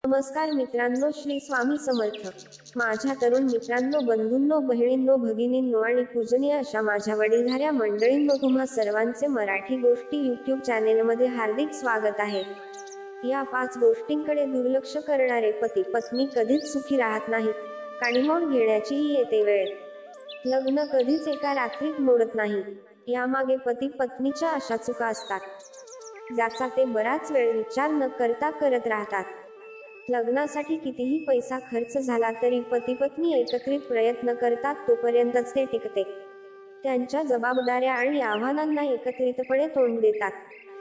नमस्कार मित्रांनो, श्री स्वामी समर्थ। माझ्या तरुण मित्रांनो, बंधूंनो, बहिणींनो, भगिनींनो आणि पूजनीय अशा माझ्या वडीलधाऱ्या मंडळींनो, तुम्हा सर्वांचे मराठी गोष्टी यूट्यूब चॅनेलमध्ये हार्दिक स्वागत आहे। या 5 गोष्टींकडे दुर्लक्ष करणारे पती पत्नी कधीच सुखी राहत नाहीत। काणीमोड घेण्याचीही येते वेळ। लग्न कधीच एका रात्रीत मोडत नाही। यामागे पती पत्नीच्या अशा चुका असतात ज्याचा ते बराच वेळ विचार न करता करत राहतात। लग्नासाठी कितीही पैसा खर्च झाला तरी पती पत्नी एकत्रित प्रयत्न करतात तोपर्यंतच ते टिकते। त्यांच्या जबाबदाऱ्या आणि आव्हानांना एकत्रितपणे तोंड देतात,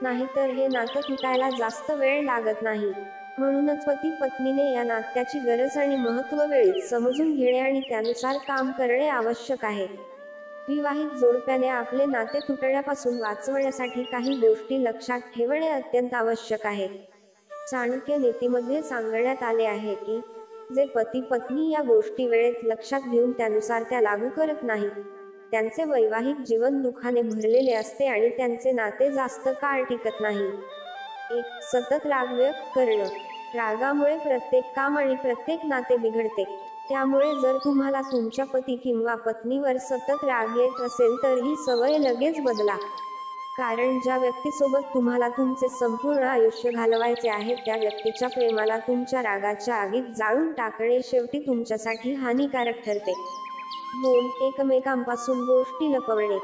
नाहीतर हे नातं तुटायला जास्त वेळ लागत नाही। म्हणूनच पती पत्नीने या नात्याची गरज आणि महत्त्व वेळीच समजून घेणे आणि त्यानुसार काम करणे आवश्यक आहे। विवाहित जोडप्याने आपले नाते तुटण्यापासून वाचवण्यासाठी काही गोष्टी लक्षात ठेवणे अत्यंत आवश्यक आहे। चाणक्य नीतीमध्ये सांगण्यात आले आहे की जे पती पत्नी या गोष्टी वेळेत लक्षात घेऊन त्यानुसार त्या लागू करत नाहीत, त्यांचे वैवाहिक जीवन दुःखाने भरलेले असते आणि त्यांचे नाते जास्त काळ टिकत नाही। 1. सतत राग व्यक्त करणं। रागामुळे प्रत्येक काम आणि प्रत्येक नाते बिघडते। त्यामुळे जर तुम्हाला तुमच्या पती किंवा पत्नीवर सतत राग येत असेल तर ही सवय लगेच बदला। कारण ज्या व्यक्तीसोबत तुम्हाला तुमचे संपूर्ण आयुष्य घालवायचे आहे त्या व्यक्तीच्या प्रेमाला तुमच्या रागाच्या आगीत जाळून टाकणे शेवटी तुमच्यासाठी हानिकारक ठरते। 2. एकमेकांपासून गोष्टी लपवणे।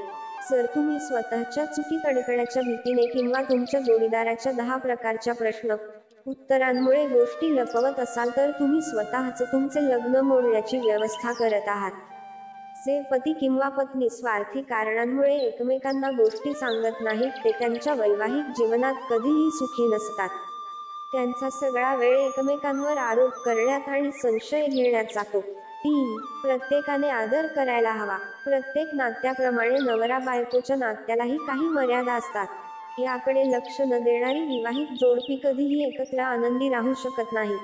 जर तुम्ही स्वतःच्या चुकीत अडकण्याच्या भीतीने किंवा तुमच्या जोडीदाराच्या 10 प्रकारच्या प्रश्न उत्तरांमुळे गोष्टी लपवत असाल तर तुम्ही स्वतःच तुमचे लग्न मोडण्याची व्यवस्था करत आहात। जे पती किंवा पत्नी स्वार्थी कारणांमुळे एकमेकांना गोष्टी सांगत नाहीत ते त्यांच्या वैवाहिक जीवनात कधीही सुखी नसतात। त्यांचा सगळा वेळ एकमेकांवर आरोप करण्यात आणि संशय घेण्यात जातो। 3. प्रत्येकाने आदर करायला हवा। प्रत्येक नात्याप्रमाणे नवरा बायकोच्या नात्यालाही काही मर्यादा असतात। याकडे लक्ष न देणारी विवाहित जोडपी कधीही एकत्र आनंदी राहू शकत नाही।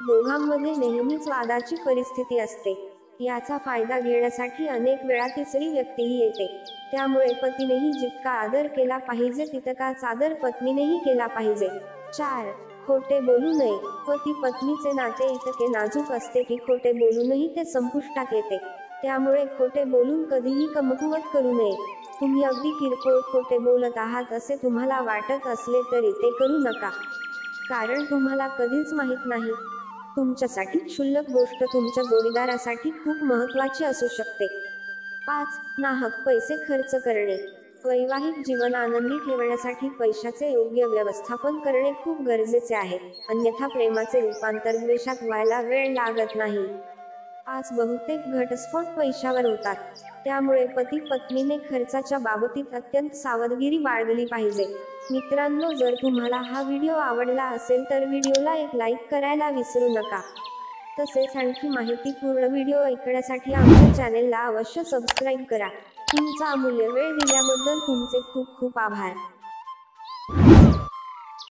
दोघांमध्ये नेहमीच वादाची परिस्थिती असते। याचा फायदा घेण्यासाठी अनेक वेळा तिसरी व्यक्तीही येते। त्यामुळे पतीनेही जितका आदर केला पाहिजे तितकाच आदर पत्नीनेही केला पाहिजे। 4. खोटे बोलू नये। पती पत्नीचे नाते इतके नाजूक असते की खोटे बोलूनही ते संपुष्टात येते। त्यामुळे खोटे बोलून कधीही कमकुवत करू नये। तुम्ही अगदी किरकोळ खोटे बोलत आहात असे तुम्हाला वाटत असले तरी ते करू नका, कारण तुम्हाला कधीच माहित नाही, तुमच्यासाठी क्षुल्लक गोष्ट तुमच्या जोडीदारासाठी खूप महत्त्वाची असू शकते। 5. नाहक पैसे खर्च करणे। वैवाहिक जीवन आनंदी ठेवण्यासाठी पैशाचे योग्य व्यवस्थापन करणे खूप गरजेचे आहे, अन्यथा प्रेमाचे रूपांतर द्वेषात व्हायला वेळ लागत नाही। आज बहुतेक घटस्फोट पैशावर होतात, त्यामुळे पती पत्नीने खर्चाच्या बाबतीत अत्यंत सावधगिरी बाळगली पाहिजे। मित्रांनो, जर तुम्हाला हा व्हिडिओ आवडला असेल तर व्हिडिओला एक लाईक करायला विसरू नका। तसेच आणखी माहितीपूर्ण व्हिडिओ ऐकण्यासाठी आमच्या चॅनेलला अवश्य सबस्क्राईब करा। तुमचा अमूल्य वेळ दिल्याबद्दल तुमचे खूप खूप आभार।